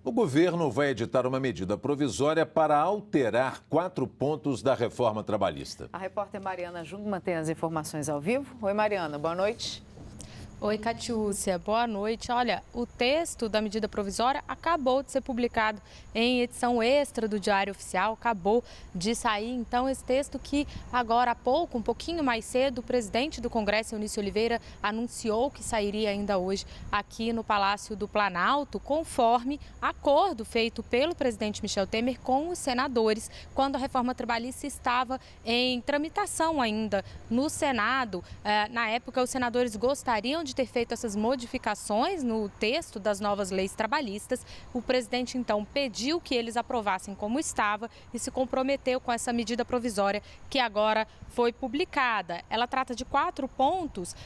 O governo vai editar uma medida provisória para alterar 4 pontos da reforma trabalhista. A repórter Mariana Jungmann tem as informações ao vivo. Oi, Mariana, boa noite. Oi, Catiúcia, boa noite. Olha, o texto da medida provisória acabou de ser publicado em edição extra do Diário Oficial, acabou de sair. Então, esse texto que agora há pouco, um pouquinho mais cedo, o presidente do Congresso, Eunício Oliveira, anunciou que sairia ainda hoje aqui no Palácio do Planalto, conforme acordo feito pelo presidente Michel Temer com os senadores, quando a reforma trabalhista estava em tramitação ainda no Senado. Na época, os senadores gostariam de ter feito essas modificações no texto das novas leis trabalhistas. O presidente, então, pediu que eles aprovassem como estava e se comprometeu com essa medida provisória que agora foi publicada. Ela trata de 4 pontos,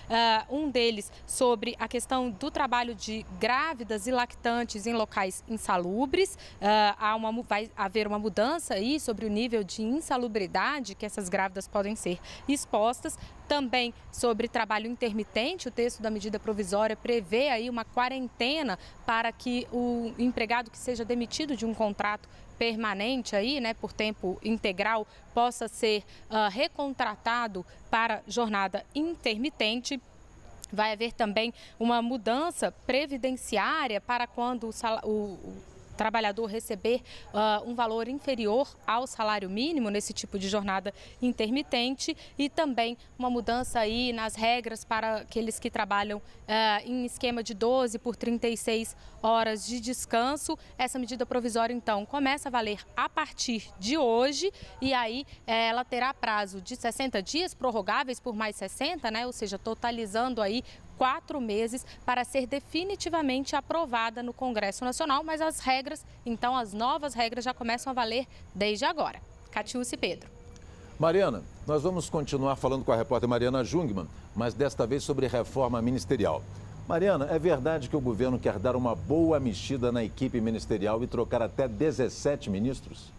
um deles sobre a questão do trabalho de grávidas e lactantes em locais insalubres. Vai haver uma mudança aí sobre o nível de insalubridade que essas grávidas podem ser expostas. Também sobre trabalho intermitente, o texto da medida provisória prevê aí uma quarentena para que o empregado que seja demitido de um contrato permanente aí, né, por tempo integral, possa ser recontratado para jornada intermitente. Vai haver também uma mudança previdenciária para quando o trabalhador receber um valor inferior ao salário mínimo nesse tipo de jornada intermitente, e também uma mudança aí nas regras para aqueles que trabalham em esquema de 12 por 36 horas de descanso. Essa medida provisória, então, começa a valer a partir de hoje e aí ela terá prazo de 60 dias, prorrogáveis por mais 60, né? Ou seja, totalizando aí 4 meses para ser definitivamente aprovada no Congresso Nacional, mas as regras, então as novas regras já começam a valer desde agora. Catiúcia e Pedro. Mariana, nós vamos continuar falando com a repórter Mariana Jungmann, mas desta vez sobre reforma ministerial. Mariana, é verdade que o governo quer dar uma boa mexida na equipe ministerial e trocar até 17 ministros?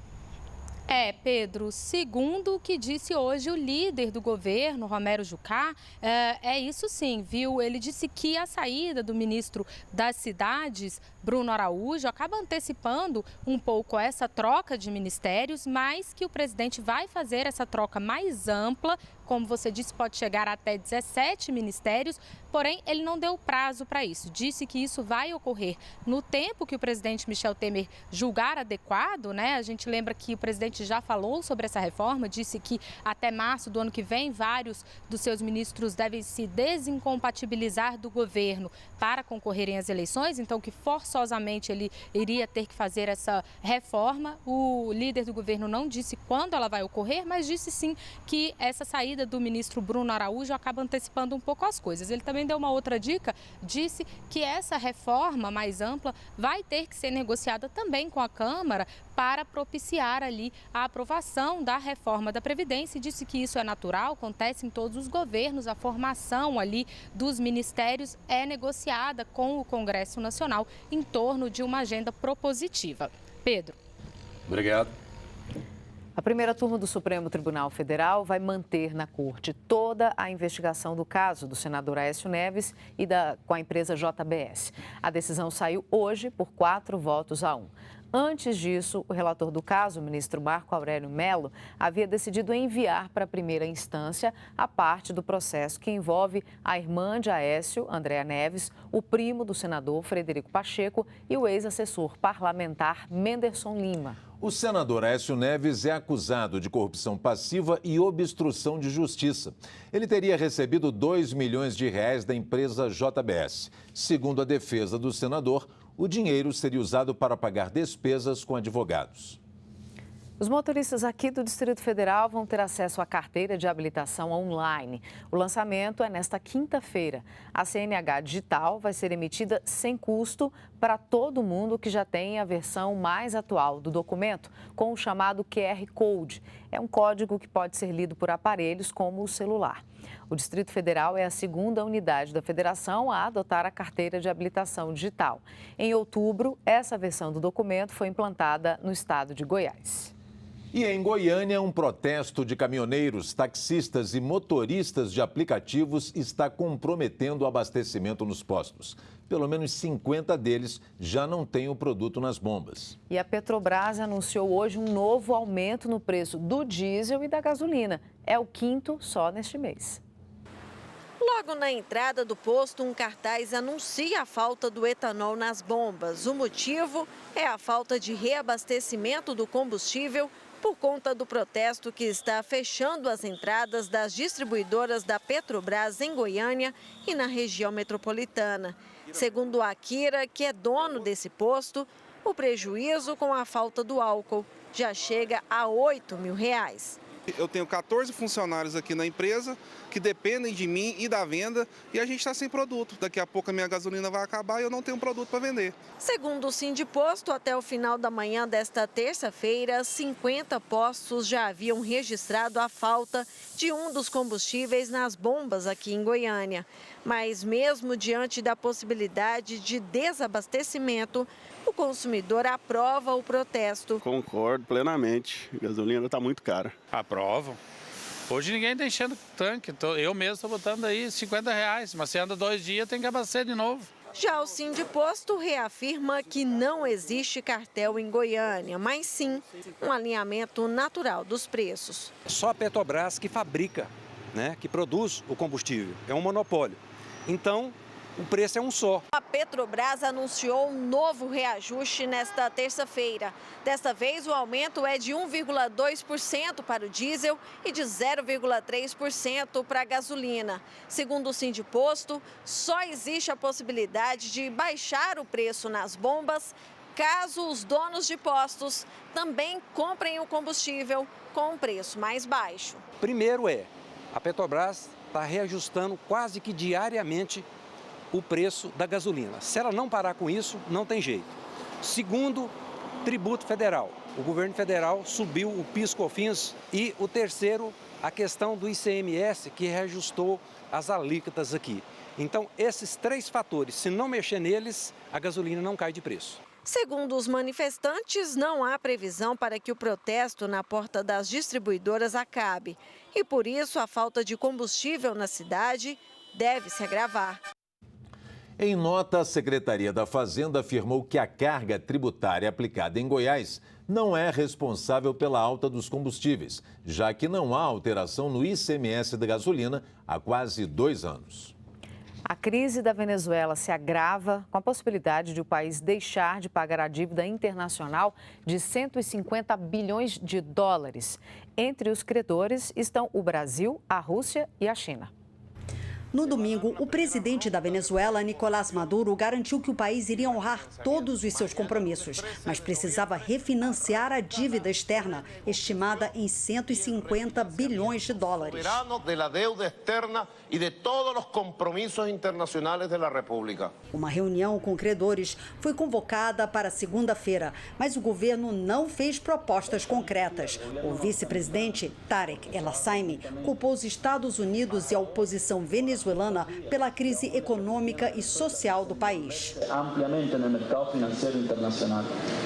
Pedro, segundo o que disse hoje o líder do governo, Romero Jucá, é isso sim, viu? Ele disse que a saída do ministro das Cidades, Bruno Araújo, acaba antecipando um pouco essa troca de ministérios, mas que o presidente vai fazer essa troca mais ampla. Como você disse, pode chegar até 17 ministérios, porém ele não deu prazo para isso. Disse que isso vai ocorrer no tempo que o presidente Michel Temer julgar adequado, né? A gente lembra que o presidente já falou sobre essa reforma, disse que até março do ano que vem, vários dos seus ministros devem se desincompatibilizar do governo para concorrerem às eleições, então que forçosamente ele iria ter que fazer essa reforma. O líder do governo não disse quando ela vai ocorrer, mas disse sim que essa saída do ministro Bruno Araújo acaba antecipando um pouco as coisas. Ele também deu uma outra dica, disse que essa reforma mais ampla vai ter que ser negociada também com a Câmara para propiciar ali a aprovação da reforma da Previdência, e disse que isso é natural, acontece em todos os governos, a formação ali dos ministérios é negociada com o Congresso Nacional em torno de uma agenda propositiva. Pedro. Obrigado. A primeira turma do Supremo Tribunal Federal vai manter na corte toda a investigação do caso do senador Aécio Neves com a empresa JBS. A decisão saiu hoje por 4 votos a 1. Antes disso, o relator do caso, o ministro Marco Aurélio Mello, havia decidido enviar para a primeira instância a parte do processo que envolve a irmã de Aécio, Andréa Neves, o primo do senador Frederico Pacheco e o ex-assessor parlamentar Menderson Lima. O senador Aécio Neves é acusado de corrupção passiva e obstrução de justiça. Ele teria recebido R$ 2 milhões da empresa JBS. Segundo a defesa do senador, o dinheiro seria usado para pagar despesas com advogados. Os motoristas aqui do Distrito Federal vão ter acesso à carteira de habilitação online. O lançamento é nesta quinta-feira. A CNH digital vai ser emitida sem custo para todo mundo que já tem a versão mais atual do documento, com o chamado QR Code. É um código que pode ser lido por aparelhos como o celular. O Distrito Federal é a segunda unidade da federação a adotar a carteira de habilitação digital. Em outubro, essa versão do documento foi implantada no estado de Goiás. E em Goiânia, um protesto de caminhoneiros, taxistas e motoristas de aplicativos está comprometendo o abastecimento nos postos. Pelo menos 50 deles já não têm o produto nas bombas. E a Petrobras anunciou hoje um novo aumento no preço do diesel e da gasolina. É o quinto só neste mês. Logo na entrada do posto, um cartaz anuncia a falta do etanol nas bombas. O motivo é a falta de reabastecimento do combustível por conta do protesto que está fechando as entradas das distribuidoras da Petrobras em Goiânia e na região metropolitana. Segundo a Akira, que é dono desse posto, o prejuízo com a falta do álcool já chega a R$8 mil. Eu tenho 14 funcionários aqui na empresa que dependem de mim e da venda e a gente está sem produto. Daqui a pouco a minha gasolina vai acabar e eu não tenho produto para vender. Segundo o Sindiposto, até o final da manhã desta terça-feira, 50 postos já haviam registrado a falta de um dos combustíveis nas bombas aqui em Goiânia. Mas mesmo diante da possibilidade de desabastecimento, o consumidor aprova o protesto. Concordo plenamente. A gasolina está muito cara. Aprovo. Hoje ninguém está enchendo tanque. Eu mesmo estou botando aí R$50. Mas se anda 2 dias, tem que abastecer de novo. Já o Sindiposto reafirma que não existe cartel em Goiânia, mas sim um alinhamento natural dos preços. Só a Petrobras que fabrica, que produz o combustível. É um monopólio. Então, o preço é um só. A Petrobras anunciou um novo reajuste nesta terça-feira. Desta vez, o aumento é de 1,2% para o diesel e de 0,3% para a gasolina. Segundo o Sindiposto, só existe a possibilidade de baixar o preço nas bombas caso os donos de postos também comprem o combustível com um preço mais baixo. Primeiro a Petrobras está reajustando quase que diariamente o preço da gasolina. Se ela não parar com isso, não tem jeito. Segundo, tributo federal. O governo federal subiu o PIS/COFINS. E o terceiro, a questão do ICMS, que reajustou as alíquotas aqui. Então, esses 3 fatores, se não mexer neles, a gasolina não cai de preço. Segundo os manifestantes, não há previsão para que o protesto na porta das distribuidoras acabe. E por isso, a falta de combustível na cidade deve se agravar. Em nota, a Secretaria da Fazenda afirmou que a carga tributária aplicada em Goiás não é responsável pela alta dos combustíveis, já que não há alteração no ICMS da gasolina há quase 2 anos. A crise da Venezuela se agrava com a possibilidade de o país deixar de pagar a dívida internacional de 150 bilhões de dólares. Entre os credores estão o Brasil, a Rússia e a China. No domingo, o presidente da Venezuela, Nicolás Maduro, garantiu que o país iria honrar todos os seus compromissos, mas precisava refinanciar a dívida externa, estimada em 150 bilhões de dólares. Uma reunião com credores foi convocada para segunda-feira, mas o governo não fez propostas concretas. O vice-presidente, Tarek El Assaimi, culpou os Estados Unidos e a oposição venezuelana pela crise econômica e social do país.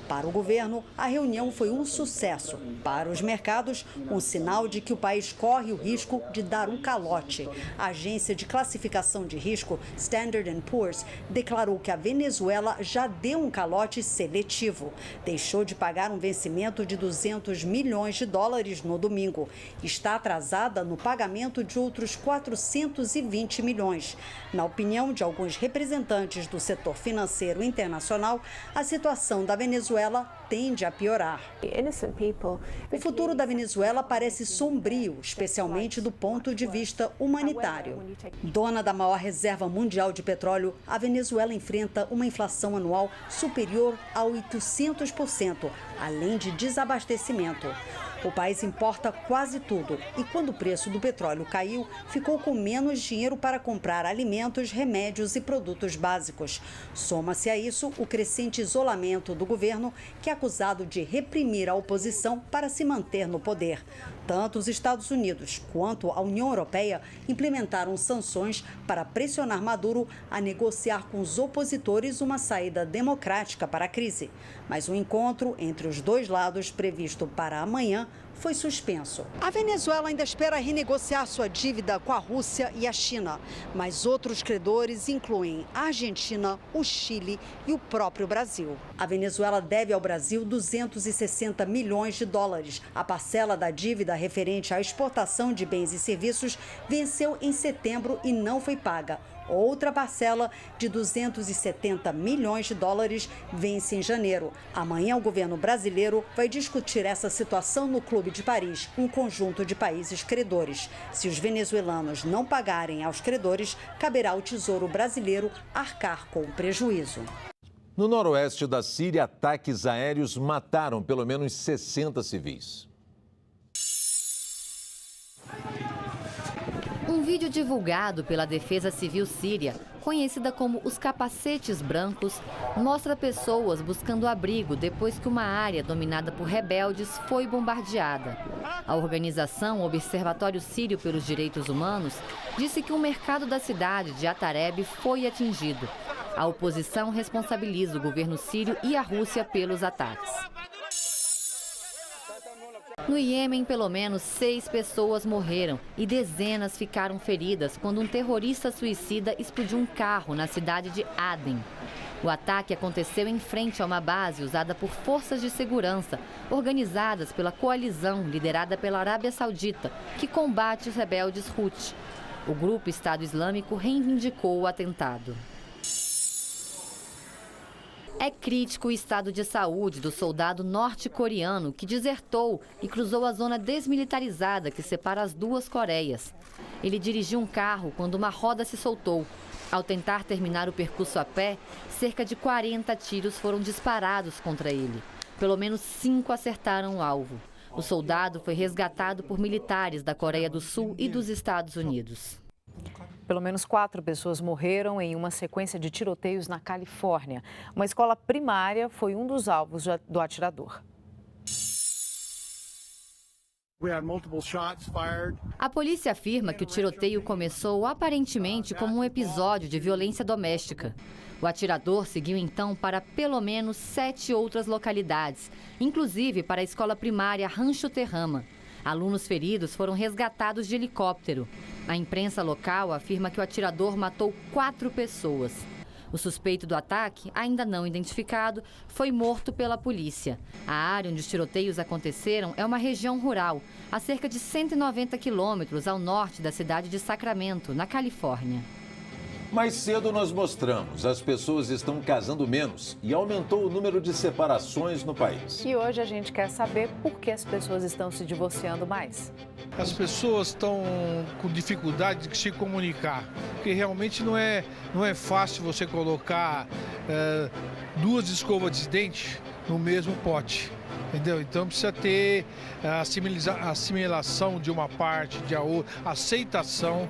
Para o governo, a reunião foi um sucesso. Para os mercados, um sinal de que o país corre o risco de dar um calote. A agência de classificação de risco, Standard & Poor's, declarou que a Venezuela já deu um calote seletivo. Deixou de pagar um vencimento de 200 milhões de dólares no domingo. Está atrasada no pagamento de outros 420 milhões. Na opinião de alguns representantes do setor financeiro internacional, a situação da Venezuela tende a piorar. O futuro da Venezuela parece sombrio, especialmente do ponto de vista humanitário. Dona da maior reserva mundial de petróleo, a Venezuela enfrenta uma inflação anual superior a 800%, além de desabastecimento. O país importa quase tudo e, quando o preço do petróleo caiu, ficou com menos dinheiro para comprar alimentos, remédios e produtos básicos. Soma-se a isso o crescente isolamento do governo, que é acusado de reprimir a oposição para se manter no poder. Tanto os Estados Unidos quanto a União Europeia implementaram sanções para pressionar Maduro a negociar com os opositores uma saída democrática para a crise. Mas o encontro entre os dois lados, previsto para amanhã, foi suspenso. A Venezuela ainda espera renegociar sua dívida com a Rússia e a China, mas outros credores incluem a Argentina, o Chile e o próprio Brasil. A Venezuela deve ao Brasil 260 milhões de dólares. A parcela da dívida referente à exportação de bens e serviços venceu em setembro e não foi paga. Outra parcela de 270 milhões de dólares vence em janeiro. Amanhã, o governo brasileiro vai discutir essa situação no Clube de Paris, um conjunto de países credores. Se os venezuelanos não pagarem aos credores, caberá ao Tesouro Brasileiro arcar com o prejuízo. No noroeste da Síria, ataques aéreos mataram pelo menos 60 civis. Um vídeo divulgado pela Defesa Civil Síria, conhecida como os capacetes brancos, mostra pessoas buscando abrigo depois que uma área dominada por rebeldes foi bombardeada. A organização Observatório Sírio pelos Direitos Humanos disse que o mercado da cidade de Atareb foi atingido. A oposição responsabiliza o governo sírio e a Rússia pelos ataques. No Iêmen, pelo menos 6 pessoas morreram e dezenas ficaram feridas quando um terrorista suicida explodiu um carro na cidade de Aden. O ataque aconteceu em frente a uma base usada por forças de segurança, organizadas pela coalizão liderada pela Arábia Saudita, que combate os rebeldes Houthi. O grupo Estado Islâmico reivindicou o atentado. É crítico o estado de saúde do soldado norte-coreano que desertou e cruzou a zona desmilitarizada que separa as duas Coreias. Ele dirigiu um carro quando uma roda se soltou. Ao tentar terminar o percurso a pé, cerca de 40 tiros foram disparados contra ele. Pelo menos 5 acertaram o alvo. O soldado foi resgatado por militares da Coreia do Sul e dos Estados Unidos. Pelo menos 4 pessoas morreram em uma sequência de tiroteios na Califórnia. Uma escola primária foi um dos alvos do atirador. A polícia afirma que o tiroteio começou aparentemente como um episódio de violência doméstica. O atirador seguiu então para pelo menos 7 outras localidades, inclusive para a escola primária Rancho Terrama. Alunos feridos foram resgatados de helicóptero. A imprensa local afirma que o atirador matou 4 pessoas. O suspeito do ataque, ainda não identificado, foi morto pela polícia. A área onde os tiroteios aconteceram é uma região rural, a cerca de 190 quilômetros ao norte da cidade de Sacramento, na Califórnia. Mais cedo nós mostramos, as pessoas estão casando menos e aumentou o número de separações no país. E hoje a gente quer saber por que as pessoas estão se divorciando mais. As pessoas estão com dificuldade de se comunicar, porque realmente não é fácil você colocar 2 escovas de dente no mesmo pote. Entendeu? Então precisa ter assimilação de uma parte, de a outra, aceitação.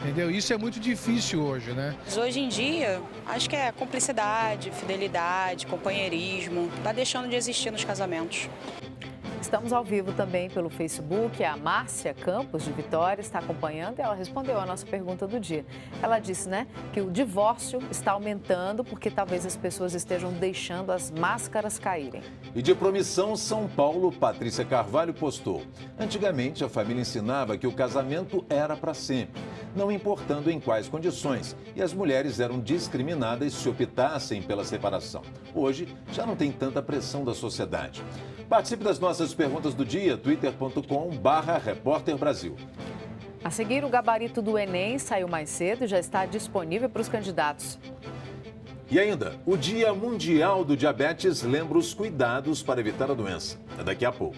Entendeu? Isso é muito difícil hoje, né? Hoje em dia, acho que é cumplicidade, fidelidade, companheirismo, está deixando de existir nos casamentos. Estamos ao vivo também pelo Facebook. A Márcia Campos, de Vitória, está acompanhando e ela respondeu a nossa pergunta do dia. Ela disse, que o divórcio está aumentando porque talvez as pessoas estejam deixando as máscaras caírem. E de Promissão, São Paulo, Patrícia Carvalho postou. Antigamente, a família ensinava que o casamento era para sempre, não importando em quais condições, e as mulheres eram discriminadas se optassem pela separação. Hoje, já não tem tanta pressão da sociedade. Participe das nossas perguntas do dia, twitter.com/repórterbrasil. A seguir, o gabarito do Enem saiu mais cedo e já está disponível para os candidatos. E ainda, o Dia Mundial do Diabetes lembra os cuidados para evitar a doença. É daqui a pouco.